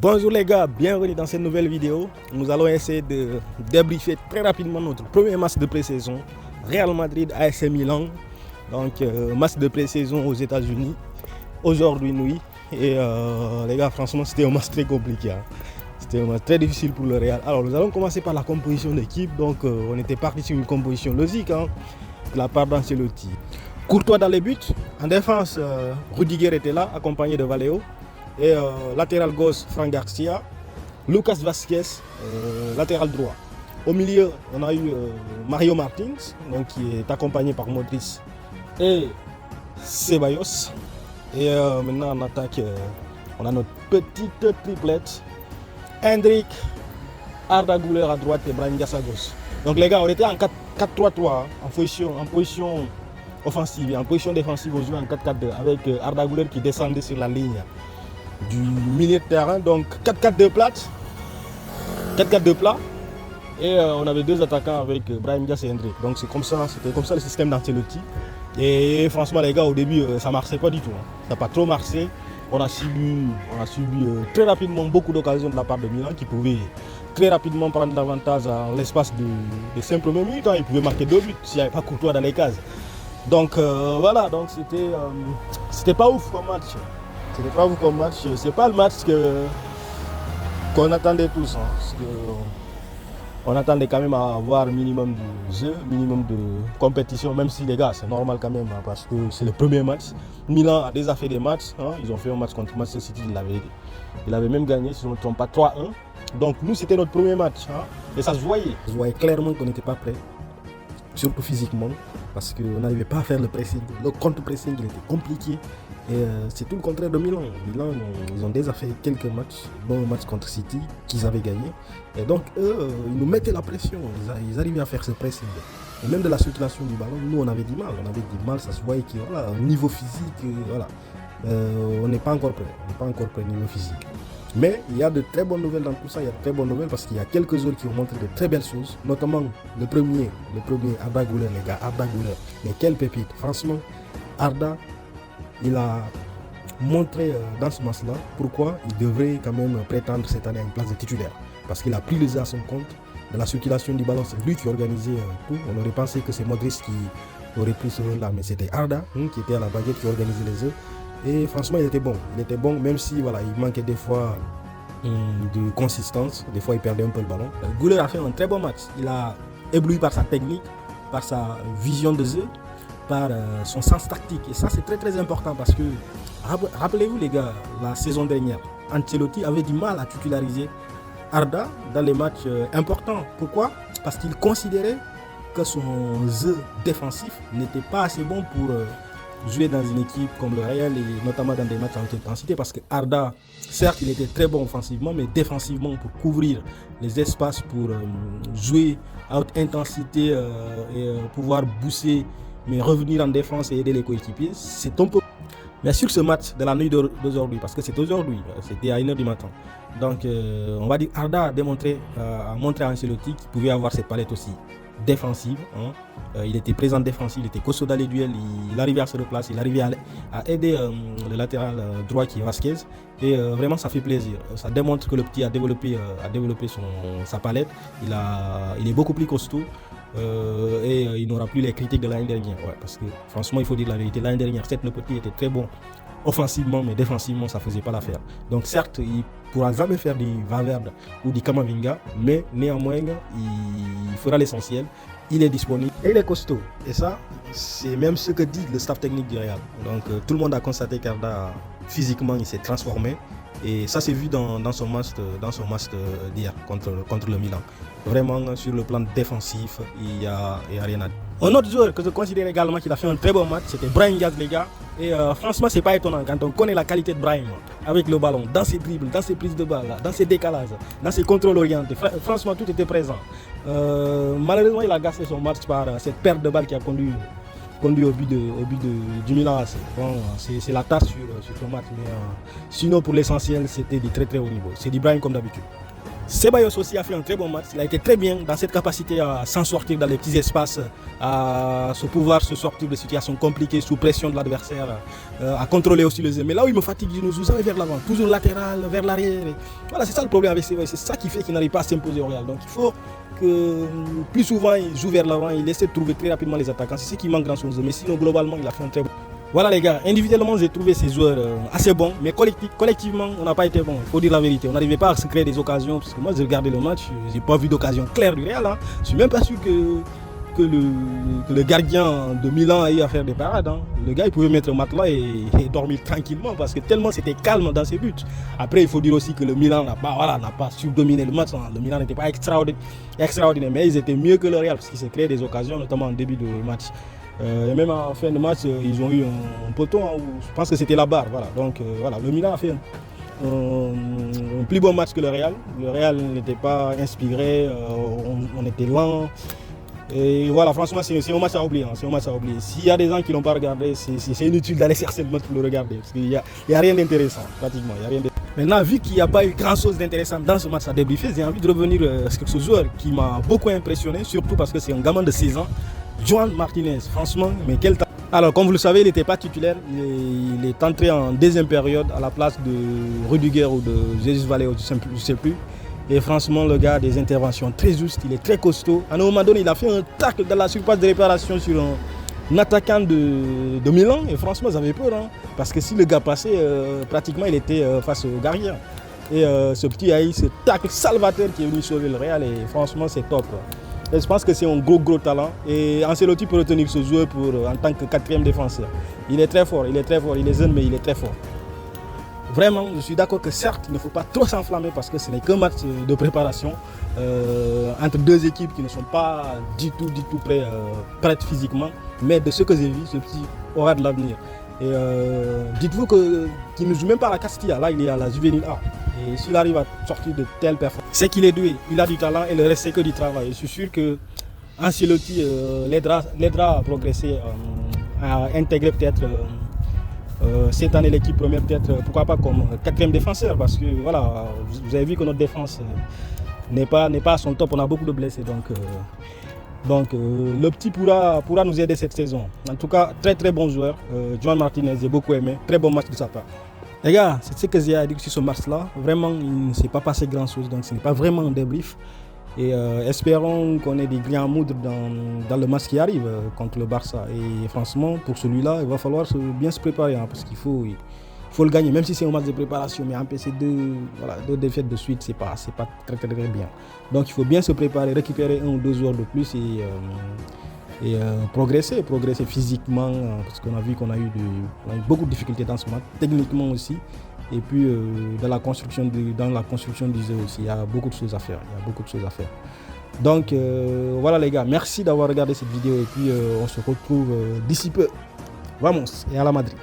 Bonjour les gars, bienvenue dans cette nouvelle vidéo. Nous allons essayer de débriefer très rapidement notre premier match de pré-saison. Real Madrid AS Milan. Donc match de pré-saison aux États-Unis. Aujourd'hui nuit. Et les gars, franchement c'était un match très compliqué. Hein. C'était un match très difficile pour le Real. Alors nous allons commencer par la composition d'équipe. Donc on était parti sur une composition logique hein, de la part d'Ancelotti. Courtois dans les buts. En défense, Rudiger était là, accompagné de Valeo. Et latéral gauche, Fran Garcia. Lucas Vázquez, latéral droit. Au milieu, on a eu Mario Martins, donc, qui est accompagné par Modric et Ceballos. Et maintenant en attaque, on a notre petite triplette. Hendrik, Arda Güler à droite et Brahim Diaz à gauche. Donc les gars, on était en 4-3-3, en position offensive, en position défensive, on jouait en 4-4-2 avec Arda Güler qui descendait sur la ligne du milieu de terrain. Donc 4-4-2 plate. 4-4-2 plat. Et on avait deux attaquants avec Brahim Diaz et Hendrik. Donc c'est comme ça, c'était comme ça le système d'Ancelotti. Et franchement les gars, au début ça marchait pas du tout. Hein. Ça n'a pas trop marché. On a subi très rapidement beaucoup d'occasions de la part de Milan qui pouvaient très rapidement prendre l'avantage en l'espace de 5 premières minutes. Hein. Ils pouvaient marquer 2 buts s'il n'y avait pas Courtois dans les cases. Donc voilà, donc c'était pas ouf comme match. C'était pas ouf comme match. C'est pas le match qu'on attendait tous. Hein, parce que on attendait quand même à avoir minimum de jeu, minimum de compétition, même si les gars c'est normal quand même hein, parce que c'est le premier match. Milan a déjà fait des matchs, hein, ils ont fait un match contre Manchester City, il avait même gagné, si je ne me trompe pas, 3-1. Donc nous c'était notre premier match hein, et ça se voyait. Je voyais clairement qu'on n'était pas prêt, surtout physiquement, parce qu'on n'arrivait pas à faire le pressing. Le contre-pressing il était compliqué. Et c'est tout le contraire de Milan. Milan, ils ont déjà fait quelques matchs, dont un match contre City qu'ils avaient gagné. Et donc eux, ils nous mettaient la pression. Ils arrivaient à faire ce pressing. Et même de la circulation du ballon, nous on avait du mal. Ça se voyait qu'au voilà, niveau physique, voilà, on n'est pas encore prêt. On n'est pas encore prêt au niveau physique. Mais il y a de très bonnes nouvelles dans tout ça. Il y a de très bonnes nouvelles parce qu'il y a quelques autres qui ont montré de très belles choses. Notamment le premier Arda Güler, les gars, Arda Güler. Mais quelle pépite. Franchement, Arda, il a montré dans ce match-là pourquoi il devrait quand même prétendre cette année à une place de titulaire. Parce qu'il a pris le jeu à son compte. De la circulation du ballon, c'est lui qui organisait tout. On aurait pensé que c'est Modric qui aurait pris ce rôle-là, mais c'était Arda qui était à la baguette, qui organisait les jeux. Et franchement, il était bon. Il était bon, même si voilà, il manquait des fois de consistance. Des fois, il perdait un peu le ballon. Güler a fait un très bon match. Il a ébloui par sa technique, par sa vision de jeu, par son sens tactique. Et ça, c'est très très important parce que, rappelez-vous les gars, la saison dernière, Ancelotti avait du mal à titulariser Arda dans les matchs importants. Pourquoi? Parce qu'il considérait que son jeu défensif n'était pas assez bon pour jouer dans une équipe comme le Real et notamment dans des matchs à haute intensité. Parce que Arda, certes, il était très bon offensivement, mais défensivement pour couvrir les espaces, pour jouer à haute intensité et pouvoir booster, mais revenir en défense et aider les coéquipiers, c'est un peu. Mais sur ce match de la nuit d'aujourd'hui, parce que c'est aujourd'hui, c'était à 1h du matin. Donc on va dire Arda a montré à Ancelotti qu'il pouvait avoir cette palette aussi défensive. Hein. Il était présent défensif, il était costaud dans les duels, il arrivait à se replacer, il arrivait à aider le latéral droit qui est Vázquez. Et vraiment ça fait plaisir. Ça démontre que le petit a développé sa palette. Il est beaucoup plus costaud. Et il n'aura plus les critiques de l'année dernière. Ouais, parce que franchement, il faut dire la vérité. L'année dernière, certes, le petit était très bon offensivement, mais défensivement, ça ne faisait pas l'affaire. Donc, certes, il ne pourra jamais faire du Valverde ou du Camavinga, mais néanmoins, il fera l'essentiel. Il est disponible et il est costaud. Et ça, c'est même ce que dit le staff technique du Real. Donc, tout le monde a constaté qu'Arda, physiquement, il s'est transformé. Et ça s'est vu dans son match d'hier contre le Milan. Vraiment, sur le plan défensif, il y a rien à dire. Un autre joueur que je considère également qu'il a fait un très bon match, c'était Brahim Diaz, les gars. Et franchement, c'est pas étonnant quand on connaît la qualité de Brahim avec le ballon, dans ses dribbles, dans ses prises de balle, dans ses décalages, dans ses contrôles orientés. Franchement, tout était présent. Malheureusement, il a gâché son match par cette perte de balle qui a conduit au but du Milan AC. Bon, c'est la tâche sur ce match. Mais sinon, pour l'essentiel, c'était du très très haut niveau. C'est du Brahim comme d'habitude. Ceballos aussi a fait un très bon match. Il a été très bien dans cette capacité à s'en sortir dans les petits espaces, à pouvoir se sortir de situations compliquées sous pression de l'adversaire, à contrôler aussi le jeu. Mais là où il me fatigue, il nous allons vers l'avant, toujours latéral, vers l'arrière. Voilà, c'est ça le problème avec Ceballos. C'est ça qui fait qu'il n'arrive pas à s'imposer au Real. Donc il faut que plus souvent il joue vers l'avant, il essaie de trouver très rapidement les attaquants. C'est ce qui manque dans son jeu. Mais sinon, globalement, il a fait un très bon. Voilà les gars, individuellement j'ai trouvé ces joueurs assez bons, mais collectivement on n'a pas été bon, il faut dire la vérité. On n'arrivait pas à se créer des occasions, parce que moi j'ai regardé le match, j'ai pas vu d'occasion claire du Real. Hein. Je suis même pas sûr que le gardien de Milan a eu à faire des parades. Hein. Le gars il pouvait mettre un matelas et dormir tranquillement, parce que tellement c'était calme dans ses buts. Après il faut dire aussi que le Milan n'a pas su dominer le match. Hein. Le Milan n'était pas extraordinaire, mais ils étaient mieux que le Real, parce qu'ils se créaient des occasions, notamment en début de match. Et même en fin de match, ils ont eu un poteau, hein, où je pense que c'était la barre. Voilà. Donc voilà, le Milan a fait un plus bon match que le Real. Le Real n'était pas inspiré, on était lent. Et voilà, franchement, c'est un match à oublier. Hein, c'est un match à oublier. S'il y a des gens qui ne l'ont pas regardé, c'est inutile d'aller chercher le match pour le regarder. Parce qu'il n'y a rien d'intéressant, pratiquement. Maintenant, vu qu'il n'y a pas eu grand-chose d'intéressant dans ce match à débriefer, j'ai envie de revenir sur ce joueur qui m'a beaucoup impressionné, surtout parce que c'est un gamin de 16 ans. Joan Martinez, franchement, mais quel temps. Alors, comme vous le savez, il n'était pas titulaire. Il est entré en deuxième période à la place de Rudiger ou de Jesus Valeo, je ne sais plus. Et franchement, le gars a des interventions très justes, il est très costaud. À un moment donné, il a fait un tacle dans la surface de réparation sur un attaquant de Milan. Et franchement, j'avais peur. Hein, parce que si le gars passait, pratiquement, il était face au gardien. Et ce petit a eu ce tacle salvateur qui est venu sauver le Real. Et franchement, c'est top. Et je pense que c'est un gros talent. Et Ancelotti peut retenir ce joueur en tant que quatrième défenseur. Il est très fort, il est jeune, mais il est très fort. Vraiment, je suis d'accord que certes, il ne faut pas trop s'enflammer parce que ce n'est qu'un match de préparation entre deux équipes qui ne sont pas du tout prêtes physiquement. Mais de ce que j'ai vu, ce petit aura de l'avenir. Et dites-vous qu'il ne joue même pas à la Castilla, là il est à la Juvenile A. Et s'il arrive à sortir de telles performances, c'est qu'il est doué, il a du talent et le reste c'est que du travail. Je suis sûr que Ancelotti l'aidera à progresser, à intégrer peut-être cette année l'équipe première, peut-être pourquoi pas comme quatrième défenseur, parce que voilà, vous avez vu que notre défense n'est pas à son top, on a beaucoup de blessés. Donc le petit pourra nous aider cette saison. En tout cas, très bon joueur. Joan Martinez, j'ai beaucoup aimé. Très bon match de sa part. Les gars, c'est ce que j'ai à dire sur ce match-là. Vraiment, il ne s'est pas passé grand-chose. Donc ce n'est pas vraiment un débrief. Et espérons qu'on ait des grains à moudre dans le match qui arrive contre le Barça. Et franchement, pour celui-là, il va falloir bien se préparer. Hein, parce qu'il faut le gagner. Même si c'est un match de préparation. Mais empêcher deux défaites de suite, c'est pas très bien. Donc il faut bien se préparer, récupérer 1 ou 2 joueurs de plus et progresser physiquement. Parce qu'on a vu qu'on a eu beaucoup de difficultés dans ce match. Techniquement aussi. Et puis dans la construction du jeu aussi, il y a beaucoup de choses à faire. Donc voilà les gars, merci d'avoir regardé cette vidéo et puis on se retrouve d'ici peu. Vamos et à la Madrid.